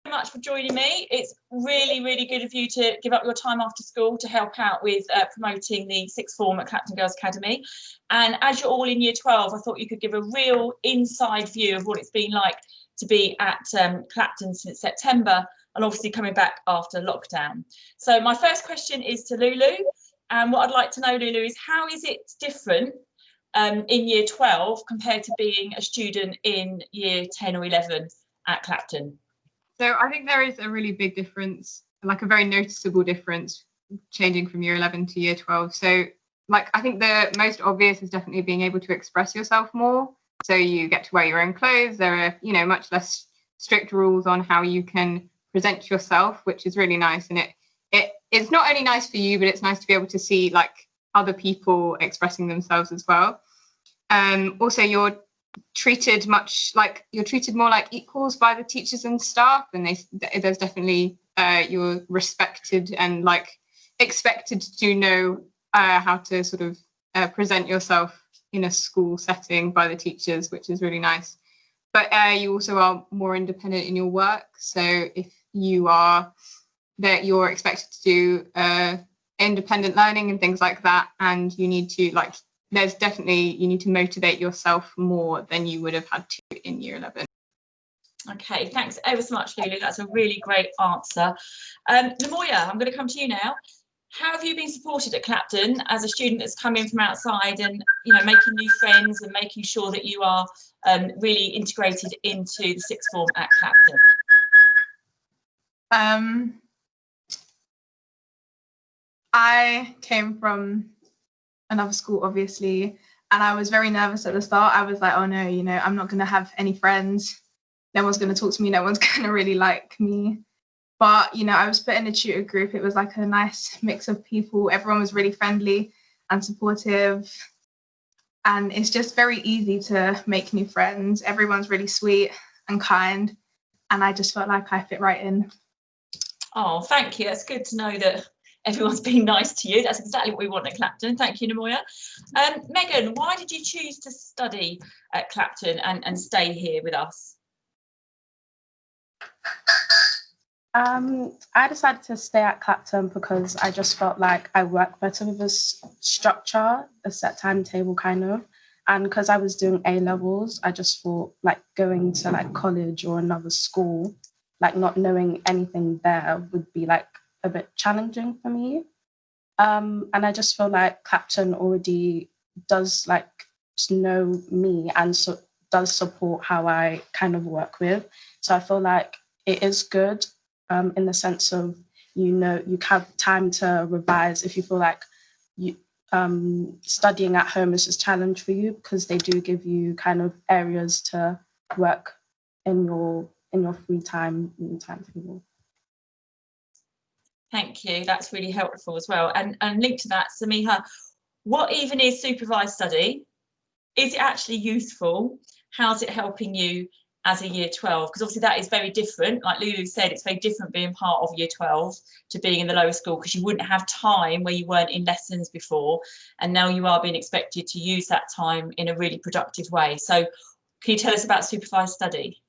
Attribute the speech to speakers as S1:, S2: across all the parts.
S1: much for joining me. It's really, really good of you to give up your time after school to help out with promoting the sixth form at Clapton Girls Academy. And as you're all in year 12, I thought you could give a real inside view of what it's been like to be at Clapton since September, and obviously coming back after lockdown. So my first question is to Lulu, and what I'd like to know, Lulu, is how is it different in year 12 compared to being a student in year 10 or 11 at Clapton?
S2: So I think there is a really big difference, like a very noticeable difference, changing from year 11 to year 12. So like, I think the most obvious is definitely being able to express yourself more. So you get to wear your own clothes. There are, you know, much less strict rules on how you can present yourself, which is really nice. And it's not only nice for you, but it's nice to be able to see like other people expressing themselves as well. Also, you're treated more like equals by the teachers and staff, and there's definitely you're respected and like expected to know how to sort of present yourself in a school setting by the teachers, which is really nice. But you also are more independent in your work. So if you are that you're expected to do independent learning and things like that, and you need to like you need to motivate yourself more than you would have had to in year 11.
S1: Okay, thanks ever so much, Lulu. That's a really great answer. Namoya, I'm going to come to you now. How have you been supported at Clapton as a student that's come in from outside and, you know, making new friends and making sure that you are really integrated into the sixth form at Clapton?
S3: I came from another school, obviously, and I was very nervous at the start. I was like, oh no, you know, I'm not going to have any friends. No one's going to talk to me. No one's going to really like me. But, you know, I was put in a tutor group. It was like a nice mix of people. Everyone was really friendly and supportive. And it's just very easy to make new friends. Everyone's really sweet and kind. And I just felt like I fit right in.
S1: Oh, thank you. That's good to know that everyone's being nice to you. That's exactly what we want at Clapton. Thank you, Namoya. Megan, why did you choose to study at Clapton and stay here with us?
S4: I decided to stay at Clapton because I just felt like I worked better with a structure, a set timetable kind of. And because I was doing A-levels, I just thought like going to like college or another school, like not knowing anything there would be like a bit challenging for me. And I just feel like Clapton already does like know me and so does support how I kind of work with. So I feel like it is good in the sense of, you know, you have time to revise if you feel like you studying at home is just a challenge for you, because they do give you kind of areas to work in your free time, in timetable.
S1: Thank you. That's really helpful as well. And linked to that, Samiha, what even is supervised study? Is it actually useful? How's it helping you as a year 12? Because obviously that is very different. Like Lulu said, it's very different being part of year 12 to being in the lower school, because you wouldn't have time where you weren't in lessons before. And now you are being expected to use that time in a really productive way. So can you tell us about supervised study?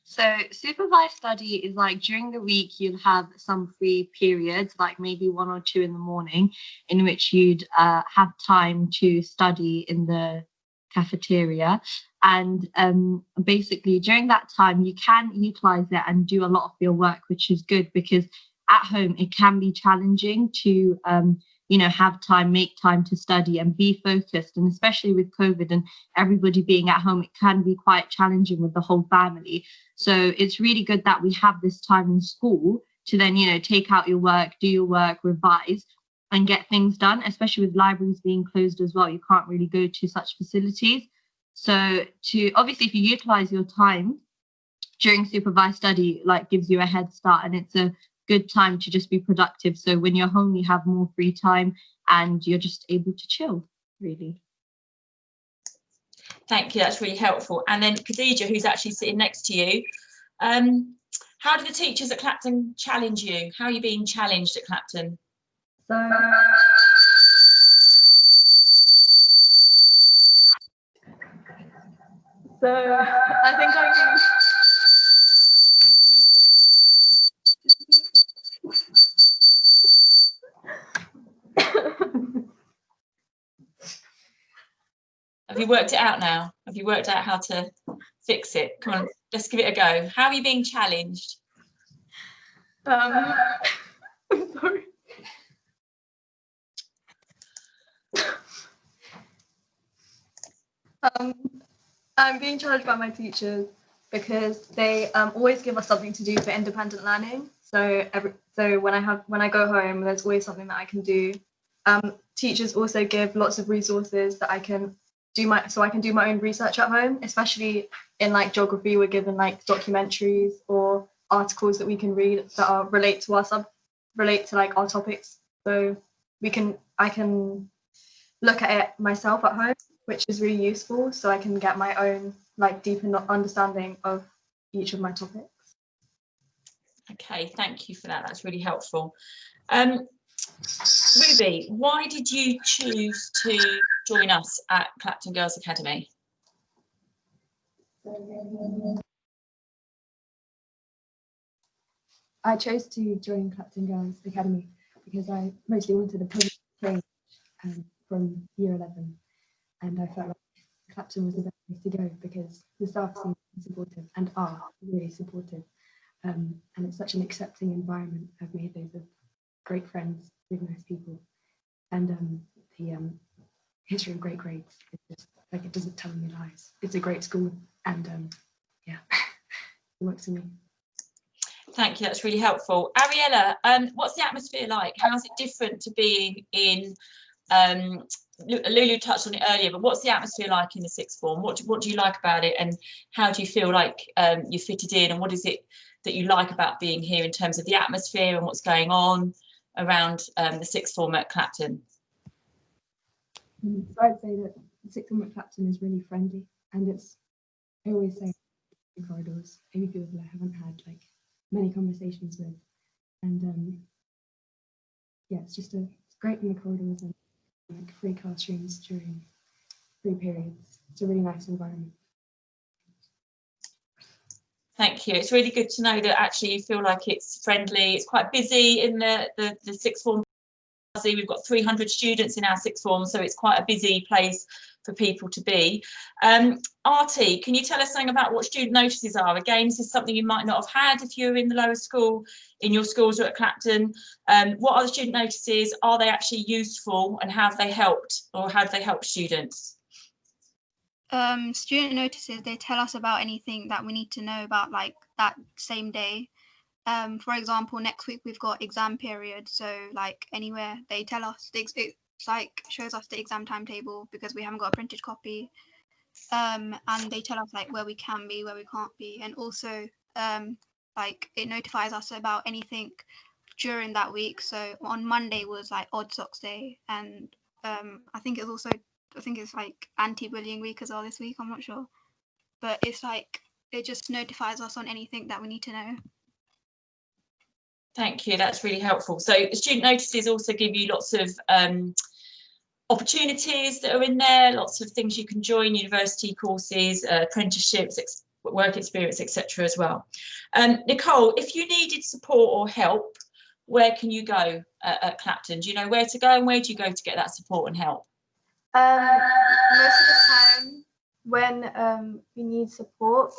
S5: So supervised study is like during the week you'll have some free periods, like maybe 1 or 2 in the morning, in which you'd have time to study in the cafeteria. And basically during that time you can utilize it and do a lot of your work, which is good, because at home it can be challenging to you know, have time, make time to study and be focused. And especially with COVID and everybody being at home, it can be quite challenging with the whole family. So it's really good that we have this time in school to then, you know, take out your work, do your work, revise and get things done, especially with libraries being closed as well. You can't really go to such facilities. So obviously, if you utilize your time during supervised study, like gives you a head start, and it's a good time to just be productive. So when you're home, you have more free time and you're just able to chill, really.
S1: Thank you, that's really helpful. And then Khadija, who's actually sitting next to you, how do the teachers at Clapton challenge you? How are you being challenged at Clapton?
S6: So
S3: So I think I can.
S1: Have you worked it out now? Have you worked out how to fix it? Come on, let's give it a go. How are you being challenged?
S3: I'm sorry. I'm being challenged by my teachers because they always give us something to do for independent learning. So when I go home, there's always something that I can do. Teachers also give lots of resources that I can do my own research at home, especially in like geography. We're given like documentaries or articles that we can read that relate to like our topics. So I can look at it myself at home, which is really useful. So I can get my own like deeper understanding of each of my topics.
S1: Okay, thank you for that. That's really helpful. Ruby, why did you choose to join us at Clapton Girls Academy?
S6: I chose to join Clapton Girls Academy because I mostly wanted a positive change from year 11, and I felt like Clapton was the best place to go because the staff seem supportive and are really supportive, and it's such an accepting environment. I've made loads of great friends with nice people, and the history of great grades, it's just like it doesn't tell me lies. It's a great school, and yeah, it works for me.
S1: Thank you, that's really helpful. Ariella, what's the atmosphere like? How's it different to being in, Lulu touched on it earlier, but what's the atmosphere like in the sixth form? What do you like about it, and how do you feel like you fitted in, and what is it that you like about being here in terms of the atmosphere and what's going on around the sixth form at Clapton?
S6: So I'd say that the sixth form at Clapton is really friendly, and I always say in the corridors, only people that I haven't had like many conversations with, and yeah, it's great in the corridors and like free classrooms during free periods. It's a really nice environment.
S1: Thank you. It's really good to know that actually you feel like it's friendly. It's quite busy in the sixth form. We've got 300 students in our sixth form, so it's quite a busy place for people to be. Artie, can you tell us something about what student notices are? Again, this is something you might not have had if you're in the lower school, in your schools or at Clapton. What are the student notices? Are they actually useful, and have they helped, or have they helped students?
S7: Student notices, they tell us about anything that we need to know about like that same day. For example, next week we've got exam period, so like anywhere they tell us, it's like shows us the exam timetable because we haven't got a printed copy, and they tell us like where we can be, where we can't be, and also like it notifies us about anything during that week. So on Monday was like odd socks day, and I think it's like anti-bullying week as well this week, I'm not sure, but it's like it just notifies us on anything that we need to know.
S1: Thank you, that's really helpful. So the student notices also give you lots of opportunities that are in there, lots of things you can join, university courses, apprenticeships, work experience, etc. as well. Nicole, if you needed support or help, where can you go at Clapton? Do you know where to go, and where do you go to get that support and help?
S3: Most of the time when we need support,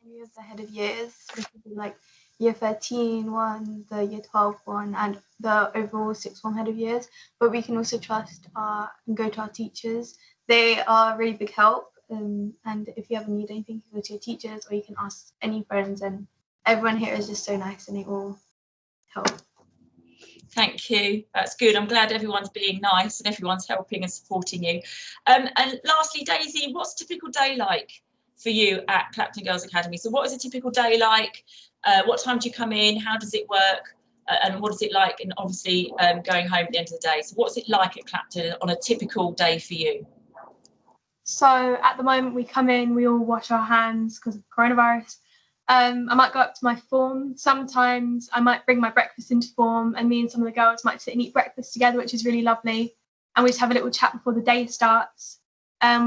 S3: any of the head of years, which would be like year 13 one, the year 12 one, and the overall sixth form head of years, but we can also trust and go to our teachers. They are a really big help, and if you ever need anything, you can go to your teachers, or you can ask any friends, and everyone here is just so nice and they all help.
S1: Thank you, that's good. I'm glad everyone's being nice and everyone's helping and supporting you. And lastly, Daisy, what's a typical day like for you at Clapton Girls Academy? So what is a typical day like? What time do you come in? How does it work? And what is it like? And obviously going home at the end of the day. So what's it like at Clapton on a typical day for you?
S3: So at the moment we come in, we all wash our hands because of coronavirus. I might go up to my form. Sometimes I might bring my breakfast into form, and me and some of the girls might sit and eat breakfast together, which is really lovely. And we just have a little chat before the day starts.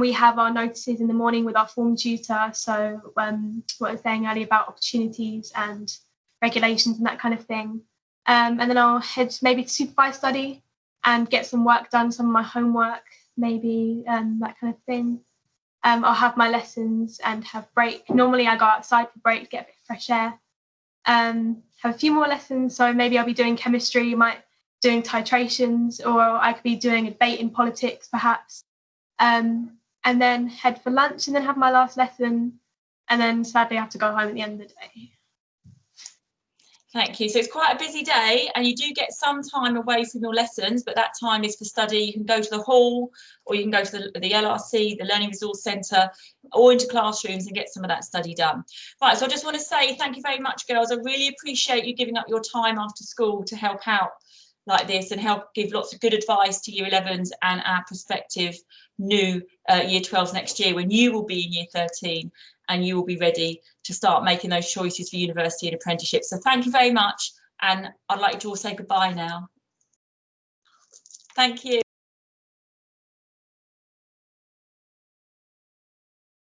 S8: We have our notices in the morning with our form tutor. So what I was saying earlier about opportunities and regulations and that kind of thing. And then I'll head maybe to supervised study and get some work done, some of my homework, maybe that kind of thing. I'll have my lessons and have break. Normally I go outside for break, get a bit of fresh air. Have a few more lessons. So maybe I'll be doing chemistry, doing titrations, or I could be doing a debate in politics perhaps. And then head for lunch and then have my last lesson. And then sadly I have to go home at the end of the day.
S1: Thank you. So it's quite a busy day and you do get some time away from your lessons, but that time is for study. You can go to the hall or you can go to the LRC, the Learning Resource Centre, or into classrooms and get some of that study done. Right, so I just want to say thank you very much, girls. I really appreciate you giving up your time after school to help out like this and help give lots of good advice to Year 11s and our prospective new Year 12s next year when you will be in Year 13 and you will be ready to start making those choices for university and apprenticeship. So thank you very much, and I'd like you to all say goodbye now. Thank you.